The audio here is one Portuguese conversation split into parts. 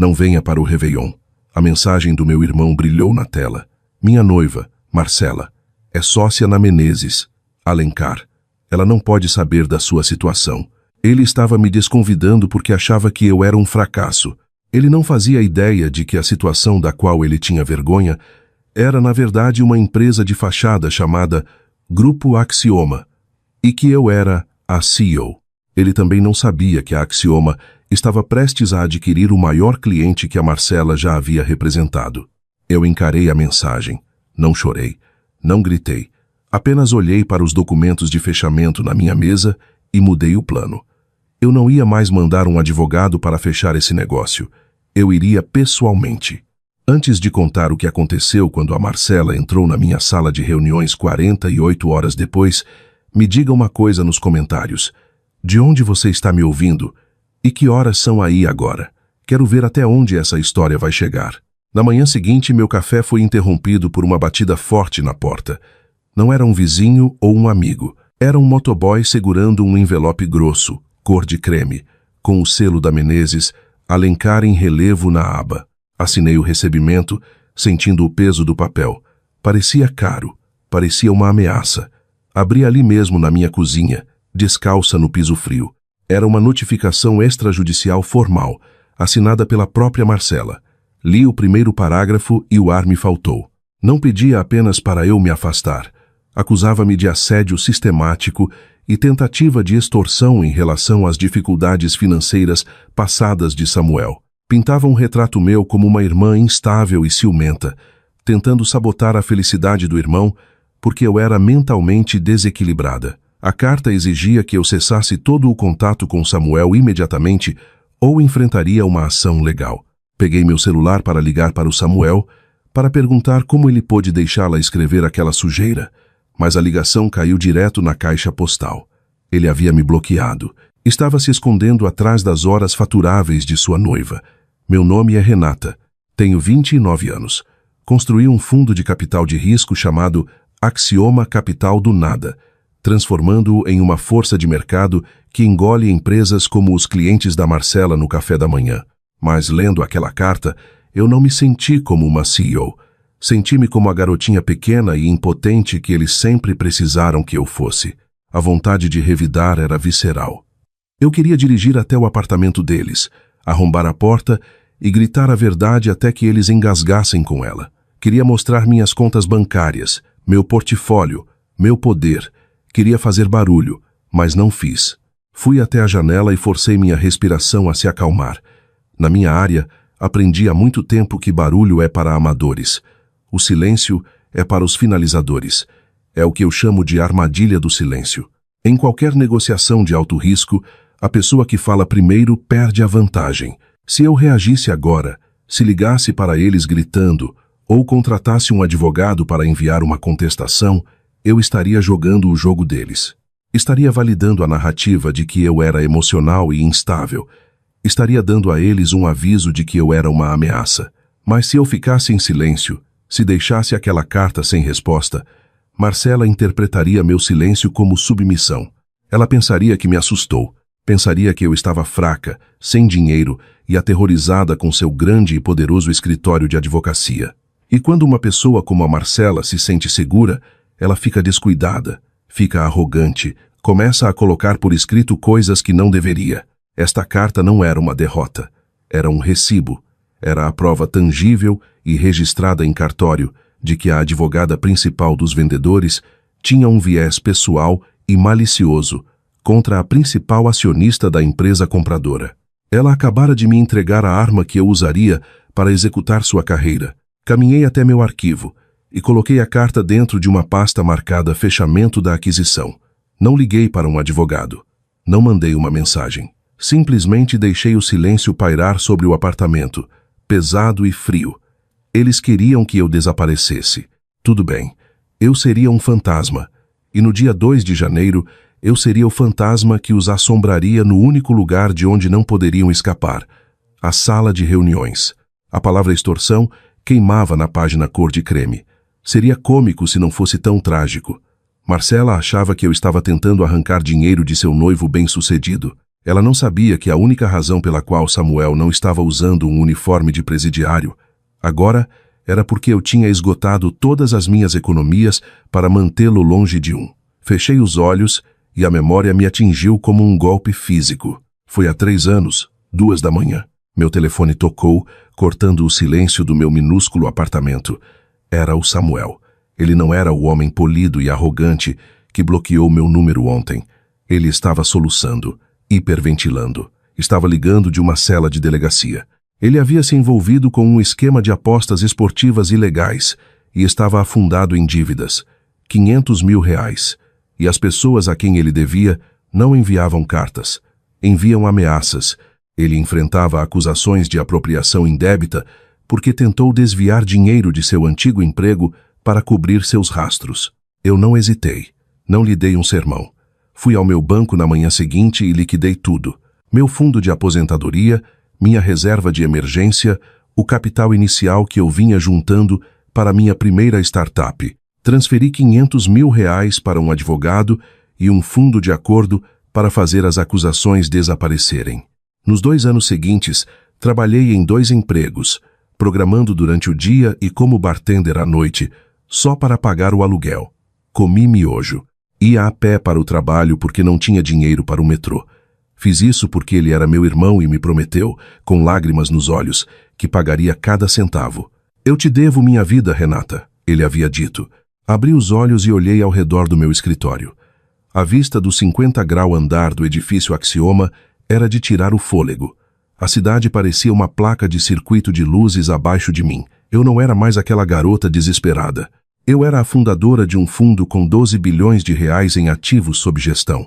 Não venha para o Réveillon. A mensagem do meu irmão brilhou na tela. Minha noiva, Marcela, é sócia na Menezes. Alencar. Ela não pode saber da sua situação. Ele estava me desconvidando porque achava que eu era um fracasso. Ele não fazia ideia de que a situação da qual ele tinha vergonha era, na verdade, uma empresa de fachada chamada Grupo Axioma, e que eu era a CEO. Ele também não sabia que a Axioma estava prestes a adquirir o maior cliente que a Marcela já havia representado. Eu encarei a mensagem. Não chorei. Não gritei. Apenas olhei para os documentos de fechamento na minha mesa e mudei o plano. Eu não ia mais mandar um advogado para fechar esse negócio. Eu iria pessoalmente. Antes de contar o que aconteceu quando a Marcela entrou na minha sala de reuniões 48 horas depois, me diga uma coisa nos comentários. De onde você está me ouvindo? E que horas são aí agora? Quero ver até onde essa história vai chegar. Na manhã seguinte, meu café foi interrompido por uma batida forte na porta. Não era um vizinho ou um amigo. Era um motoboy segurando um envelope grosso, cor de creme, com o selo da Menezes, Alencar em relevo na aba. Assinei o recebimento, sentindo o peso do papel. Parecia caro. Parecia uma ameaça. Abri ali mesmo na minha cozinha, descalça no piso frio. Era uma notificação extrajudicial formal, assinada pela própria Marcela. Li o primeiro parágrafo e o ar me faltou. Não pedia apenas para eu me afastar. Acusava-me de assédio sistemático e tentativa de extorsão em relação às dificuldades financeiras passadas de Samuel. Pintava um retrato meu como uma irmã instável e ciumenta, tentando sabotar a felicidade do irmão porque eu era mentalmente desequilibrada. A carta exigia que eu cessasse todo o contato com Samuel imediatamente ou enfrentaria uma ação legal. Peguei meu celular para ligar para o Samuel, para perguntar como ele pôde deixá-la escrever aquela sujeira, mas a ligação caiu direto na caixa postal. Ele havia me bloqueado. Estava se escondendo atrás das horas faturáveis de sua noiva. Meu nome é Renata. Tenho 29 anos. Construí um fundo de capital de risco chamado Axioma Capital do Nada, transformando-o em uma força de mercado que engole empresas como os clientes da Marcela no café da manhã. Mas, lendo aquela carta, eu não me senti como uma CEO. Senti-me como a garotinha pequena e impotente que eles sempre precisaram que eu fosse. A vontade de revidar era visceral. Eu queria dirigir até o apartamento deles, arrombar a porta e gritar a verdade até que eles engasgassem com ela. Queria mostrar minhas contas bancárias, meu portfólio, meu poder. Queria fazer barulho, mas não fiz. Fui até a janela e forcei minha respiração a se acalmar. Na minha área, aprendi há muito tempo que barulho é para amadores. O silêncio é para os finalizadores. É o que eu chamo de armadilha do silêncio. Em qualquer negociação de alto risco, a pessoa que fala primeiro perde a vantagem. Se eu reagisse agora, se ligasse para eles gritando, ou contratasse um advogado para enviar uma contestação, eu estaria jogando o jogo deles. Estaria validando a narrativa de que eu era emocional e instável. Estaria dando a eles um aviso de que eu era uma ameaça. Mas se eu ficasse em silêncio, se deixasse aquela carta sem resposta, Marcela interpretaria meu silêncio como submissão. Ela pensaria que me assustou. Pensaria que eu estava fraca, sem dinheiro e aterrorizada com seu grande e poderoso escritório de advocacia. E quando uma pessoa como a Marcela se sente segura, ela fica descuidada, fica arrogante, começa a colocar por escrito coisas que não deveria. Esta carta não era uma derrota, era um recibo, era a prova tangível e registrada em cartório de que a advogada principal dos vendedores tinha um viés pessoal e malicioso contra a principal acionista da empresa compradora. Ela acabara de me entregar a arma que eu usaria para executar sua carreira. Caminhei até meu arquivo e coloquei a carta dentro de uma pasta marcada fechamento da aquisição. Não liguei para um advogado. Não mandei uma mensagem. Simplesmente deixei o silêncio pairar sobre o apartamento, pesado e frio. Eles queriam que eu desaparecesse. Tudo bem. Eu seria um fantasma. E no dia 2 de janeiro, eu seria o fantasma que os assombraria no único lugar de onde não poderiam escapar. A sala de reuniões. A palavra extorsão queimava na página cor de creme. Seria cômico se não fosse tão trágico. Marcela achava que eu estava tentando arrancar dinheiro de seu noivo bem-sucedido. Ela não sabia que a única razão pela qual Samuel não estava usando um uniforme de presidiário agora era porque eu tinha esgotado todas as minhas economias para mantê-lo longe de um. Fechei os olhos e a memória me atingiu como um golpe físico. Foi há 3 anos, 2 da manhã. Meu telefone tocou, cortando o silêncio do meu minúsculo apartamento. Era o Samuel. Ele não era o homem polido e arrogante que bloqueou meu número ontem. Ele estava soluçando, hiperventilando. Estava ligando de uma cela de delegacia. Ele havia se envolvido com um esquema de apostas esportivas ilegais e estava afundado em dívidas. 500 mil reais. E as pessoas a quem ele devia não enviavam cartas. Enviam ameaças. Ele enfrentava acusações de apropriação indébita porque tentou desviar dinheiro de seu antigo emprego para cobrir seus rastros. Eu não hesitei. Não lhe dei um sermão. Fui ao meu banco na manhã seguinte e liquidei tudo. Meu fundo de aposentadoria, minha reserva de emergência, o capital inicial que eu vinha juntando para minha primeira startup. Transferi 500 mil reais para um advogado e um fundo de acordo para fazer as acusações desaparecerem. Nos 2 anos seguintes, trabalhei em 2 empregos, programando durante o dia e como bartender à noite, só para pagar o aluguel. Comi miojo. Ia a pé para o trabalho porque não tinha dinheiro para o metrô. Fiz isso porque ele era meu irmão e me prometeu, com lágrimas nos olhos, que pagaria cada centavo. Eu te devo minha vida, Renata, ele havia dito. Abri os olhos e olhei ao redor do meu escritório. A vista do 50-grau andar do edifício Axioma era de tirar o fôlego. A cidade parecia uma placa de circuito de luzes abaixo de mim. Eu não era mais aquela garota desesperada. Eu era a fundadora de um fundo com 12 bilhões de reais em ativos sob gestão.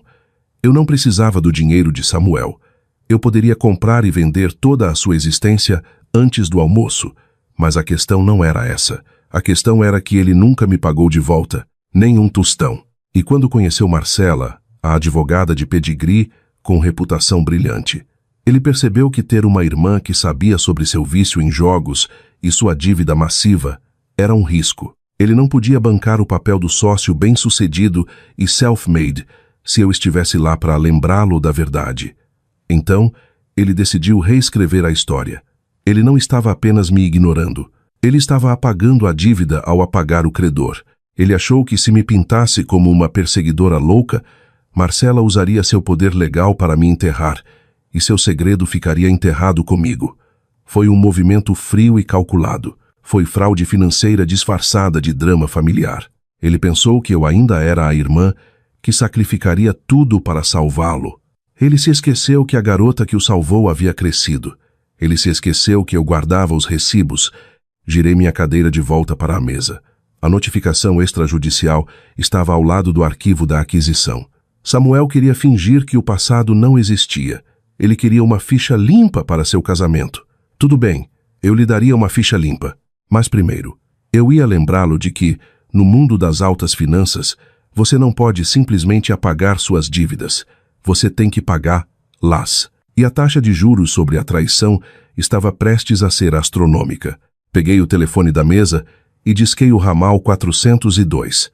Eu não precisava do dinheiro de Samuel. Eu poderia comprar e vender toda a sua existência antes do almoço. Mas a questão não era essa. A questão era que ele nunca me pagou de volta, nem um tostão. E quando conheceu Marcela, a advogada de pedigree, com reputação brilhante, ele percebeu que ter uma irmã que sabia sobre seu vício em jogos e sua dívida massiva era um risco. Ele não podia bancar o papel do sócio bem-sucedido e self-made se eu estivesse lá para lembrá-lo da verdade. Então, ele decidiu reescrever a história. Ele não estava apenas me ignorando. Ele estava apagando a dívida ao apagar o credor. Ele achou que se me pintasse como uma perseguidora louca, Marcela usaria seu poder legal para me enterrar, e seu segredo ficaria enterrado comigo. Foi um movimento frio e calculado. Foi fraude financeira disfarçada de drama familiar. Ele pensou que eu ainda era a irmã que sacrificaria tudo para salvá-lo. Ele se esqueceu que a garota que o salvou havia crescido. Ele se esqueceu que eu guardava os recibos. Girei minha cadeira de volta para a mesa. A notificação extrajudicial estava ao lado do arquivo da aquisição. Samuel queria fingir que o passado não existia. Ele queria uma ficha limpa para seu casamento. Tudo bem, eu lhe daria uma ficha limpa. Mas primeiro, eu ia lembrá-lo de que, no mundo das altas finanças, você não pode simplesmente apagar suas dívidas. Você tem que pagá-las. E a taxa de juros sobre a traição estava prestes a ser astronômica. Peguei o telefone da mesa e disquei o ramal 402.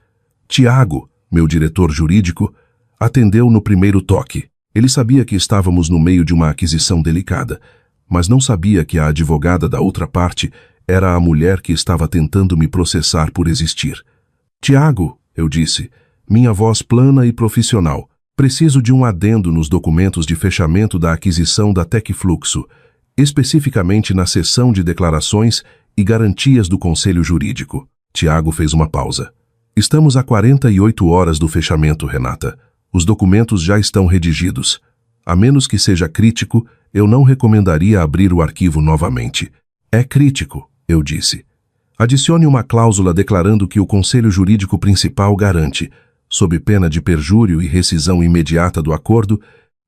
Tiago, meu diretor jurídico, atendeu no primeiro toque. Ele sabia que estávamos no meio de uma aquisição delicada, mas não sabia que a advogada da outra parte era a mulher que estava tentando me processar por existir. Tiago, eu disse, minha voz plana e profissional. Preciso de um adendo nos documentos de fechamento da aquisição da Tecfluxo, especificamente na seção de declarações e garantias do Conselho Jurídico. Tiago fez uma pausa. Estamos a 48 horas do fechamento, Renata. Os documentos já estão redigidos. A menos que seja crítico, eu não recomendaria abrir o arquivo novamente. É crítico, eu disse. Adicione uma cláusula declarando que o Conselho Jurídico Principal garante, sob pena de perjúrio e rescisão imediata do acordo,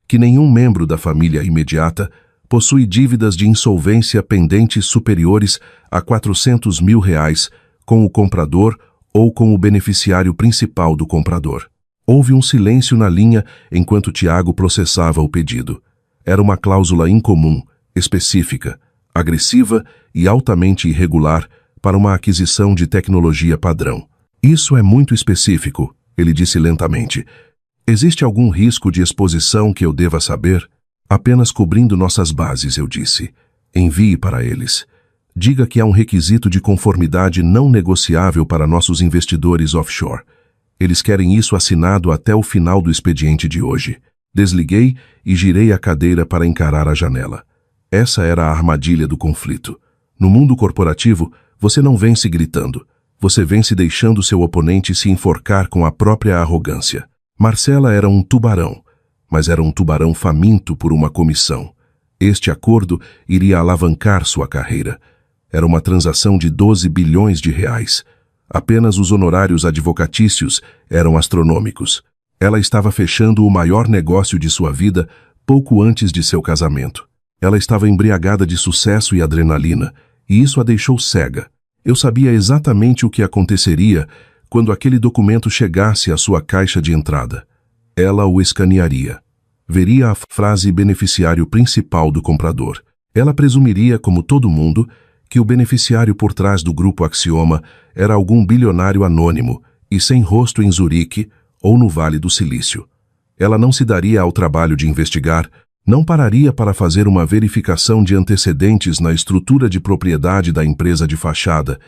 que nenhum membro da família imediata possui dívidas de insolvência pendentes superiores a 400 mil reais com o comprador ou com o beneficiário principal do comprador. Houve um silêncio na linha enquanto Tiago processava o pedido. Era uma cláusula incomum, específica, agressiva e altamente irregular para uma aquisição de tecnologia padrão. Isso é muito específico, ele disse lentamente. Existe algum risco de exposição que eu deva saber? Apenas cobrindo nossas bases, eu disse. Envie para eles. Diga que há um requisito de conformidade não negociável para nossos investidores offshore. Eles querem isso assinado até o final do expediente de hoje. Desliguei e girei a cadeira para encarar a janela. Essa era a armadilha do conflito. No mundo corporativo, você não vence gritando. Você vence deixando seu oponente se enforcar com a própria arrogância. Marcela era um tubarão, mas era um tubarão faminto por uma comissão. Este acordo iria alavancar sua carreira. Era uma transação de 12 bilhões de reais. Apenas os honorários advocatícios eram astronômicos. Ela estava fechando o maior negócio de sua vida pouco antes de seu casamento. Ela estava embriagada de sucesso e adrenalina, e isso a deixou cega. Eu sabia exatamente o que aconteceria quando aquele documento chegasse à sua caixa de entrada. Ela o escanearia. Veria a frase beneficiário principal do comprador. Ela presumiria, como todo mundo, que o beneficiário por trás do grupo Axioma era algum bilionário anônimo e sem rosto em Zurique ou no Vale do Silício. Ela não se daria ao trabalho de investigar, não pararia para fazer uma verificação de antecedentes na estrutura de propriedade da empresa de fachada,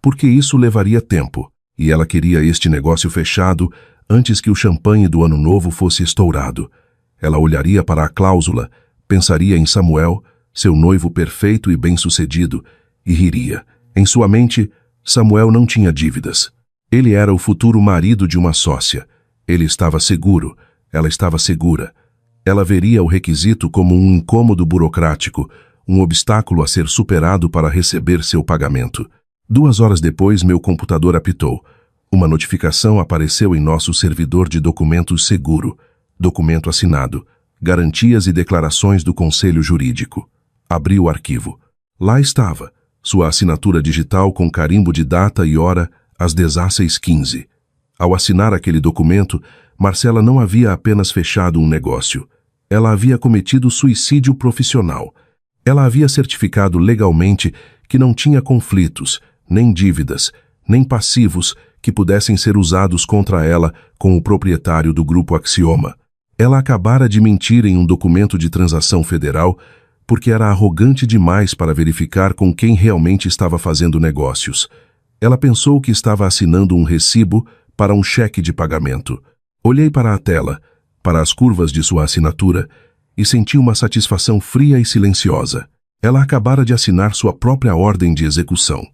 porque isso levaria tempo, e ela queria este negócio fechado antes que o champanhe do Ano Novo fosse estourado. Ela olharia para a cláusula, pensaria em Samuel, seu noivo perfeito e bem-sucedido, e riria. Em sua mente, Samuel não tinha dívidas. Ele era o futuro marido de uma sócia. Ele estava seguro, ela estava segura. Ela veria o requisito como um incômodo burocrático, um obstáculo a ser superado para receber seu pagamento. 2 horas depois, meu computador apitou. Uma notificação apareceu em nosso servidor de documentos seguro. Documento assinado. Garantias e declarações do Conselho Jurídico. Abri o arquivo. Lá estava. Sua assinatura digital com carimbo de data e hora às 16h15. Ao assinar aquele documento, Marcela não havia apenas fechado um negócio. Ela havia cometido suicídio profissional. Ela havia certificado legalmente que não tinha conflitos, nem dívidas, nem passivos que pudessem ser usados contra ela com o proprietário do grupo Axioma. Ela acabara de mentir em um documento de transação federal porque era arrogante demais para verificar com quem realmente estava fazendo negócios. Ela pensou que estava assinando um recibo para um cheque de pagamento. Olhei para a tela, para as curvas de sua assinatura, e senti uma satisfação fria e silenciosa. Ela acabara de assinar sua própria ordem de execução.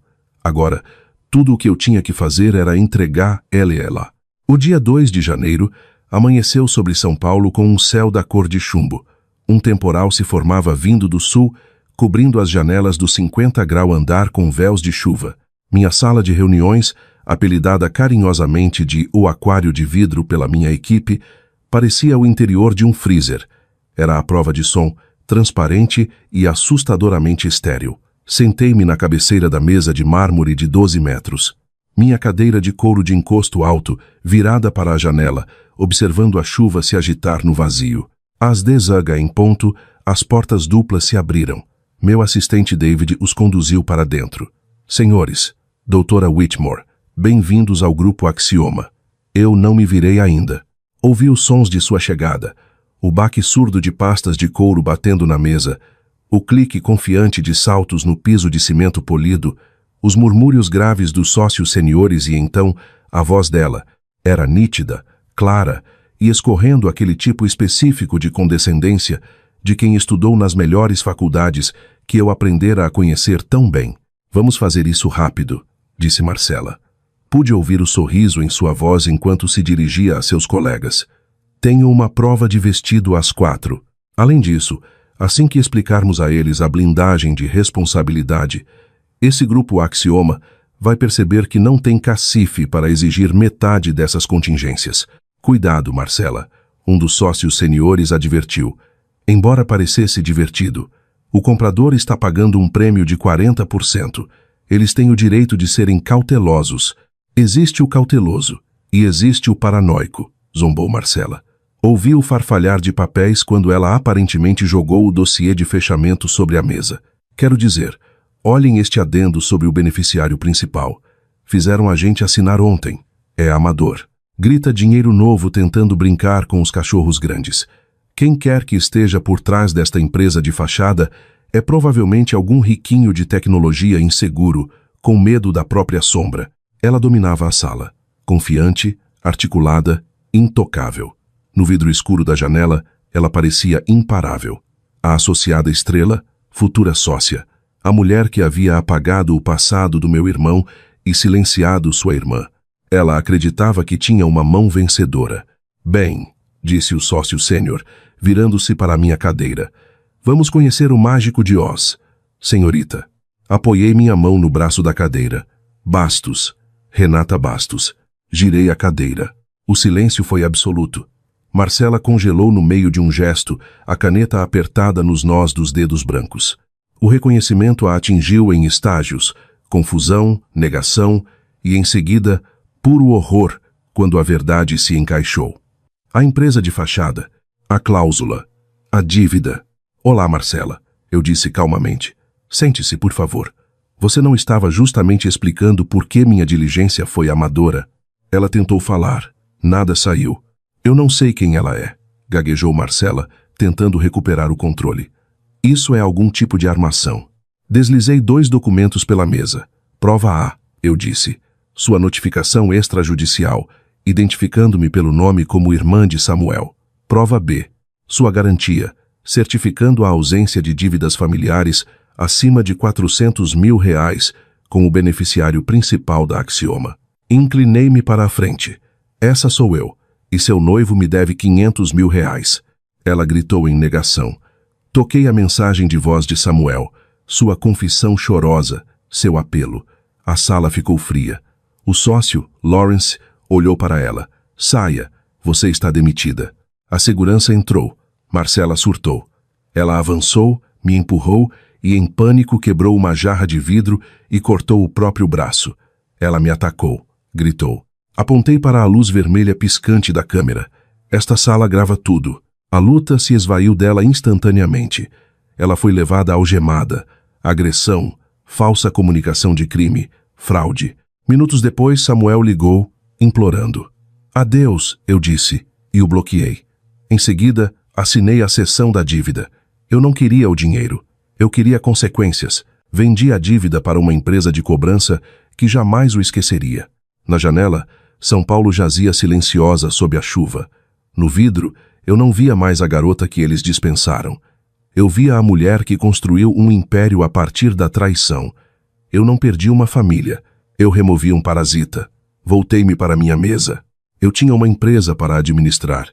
Agora, tudo o que eu tinha que fazer era entregar ela. O dia 2 de janeiro amanheceu sobre São Paulo com um céu da cor de chumbo. Um temporal se formava vindo do sul, cobrindo as janelas do 50-grau andar com véus de chuva. Minha sala de reuniões, apelidada carinhosamente de O Aquário de Vidro pela minha equipe, parecia o interior de um freezer. Era a prova de som, transparente e assustadoramente estéril. Sentei-me na cabeceira da mesa de mármore de 12 metros. Minha cadeira de couro de encosto alto, virada para a janela, observando a chuva se agitar no vazio. Às 10h em ponto, as portas duplas se abriram. Meu assistente David os conduziu para dentro. Senhores, doutora Whitmore, bem-vindos ao grupo Axioma. Eu não me virei ainda. Ouvi os sons de sua chegada, o baque surdo de pastas de couro batendo na mesa, o clique confiante de saltos no piso de cimento polido, os murmúrios graves dos sócios seniores e então a voz dela. Era nítida, clara e escorrendo aquele tipo específico de condescendência de quem estudou nas melhores faculdades que eu aprendera a conhecer tão bem. Vamos fazer isso rápido, disse Marcela. Pude ouvir o sorriso em sua voz enquanto se dirigia a seus colegas. Tenho uma prova de vestido às 4. Além disso, assim que explicarmos a eles a blindagem de responsabilidade, esse grupo Axioma vai perceber que não tem cacife para exigir metade dessas contingências. Cuidado, Marcela, um dos sócios seniores advertiu. Embora parecesse divertido, o comprador está pagando um prêmio de 40%. Eles têm o direito de serem cautelosos. Existe o cauteloso e existe o paranoico, zombou Marcela. Ouvi o farfalhar de papéis quando ela aparentemente jogou o dossiê de fechamento sobre a mesa. Quero dizer, olhem este adendo sobre o beneficiário principal. Fizeram a gente assinar ontem. É amador. Grita dinheiro novo tentando brincar com os cachorros grandes. Quem quer que esteja por trás desta empresa de fachada é provavelmente algum riquinho de tecnologia inseguro, com medo da própria sombra. Ela dominava a sala, confiante, articulada, intocável. No vidro escuro da janela, ela parecia imparável. A associada estrela, futura sócia, a mulher que havia apagado o passado do meu irmão e silenciado sua irmã. Ela acreditava que tinha uma mão vencedora. Bem, disse o sócio sênior, virando-se para a minha cadeira. Vamos conhecer o mágico de Oz, senhorita. Apoiei minha mão no braço da cadeira. Bastos. Renata Bastos. Girei a cadeira. O silêncio foi absoluto. Marcela congelou no meio de um gesto, a caneta apertada nos nós dos dedos brancos. O reconhecimento a atingiu em estágios, confusão, negação e, em seguida, puro horror, quando a verdade se encaixou. A empresa de fachada, a cláusula, a dívida. Olá, Marcela, eu disse calmamente. Sente-se, por favor. Você não estava justamente explicando por que minha diligência foi amadora? Ela tentou falar. Nada saiu. Eu não sei quem ela é, gaguejou Marcela, tentando recuperar o controle. Isso é algum tipo de armação. Deslizei 2 documentos pela mesa. Prova A, eu disse. Sua notificação extrajudicial, identificando-me pelo nome como irmã de Samuel. Prova B, sua garantia, certificando a ausência de dívidas familiares acima de R$400 mil, com o beneficiário principal da Axioma. Inclinei-me para a frente. Essa sou eu, e seu noivo me deve R$500 mil. Ela gritou em negação. Toquei a mensagem de voz de Samuel, sua confissão chorosa, seu apelo. A sala ficou fria. O sócio, Lawrence, olhou para ela. Saia, você está demitida. A segurança entrou. Marcela surtou. Ela avançou, me empurrou e, em pânico, quebrou uma jarra de vidro e cortou o próprio braço. Ela me atacou, gritou. Apontei para a luz vermelha piscante da câmera. Esta sala grava tudo. A luta se esvaiu dela instantaneamente. Ela foi levada algemada. Agressão, falsa comunicação de crime, fraude. Minutos depois, Samuel ligou, implorando. Adeus, eu disse, e o bloqueei. Em seguida, assinei a cessão da dívida. Eu não queria o dinheiro. Eu queria consequências. Vendi a dívida para uma empresa de cobrança que jamais o esqueceria. Na janela, São Paulo jazia silenciosa sob a chuva. No vidro, eu não via mais a garota que eles dispensaram. Eu via a mulher que construiu um império a partir da traição. Eu não perdi uma família. Eu removi um parasita. Voltei-me para minha mesa. Eu tinha uma empresa para administrar.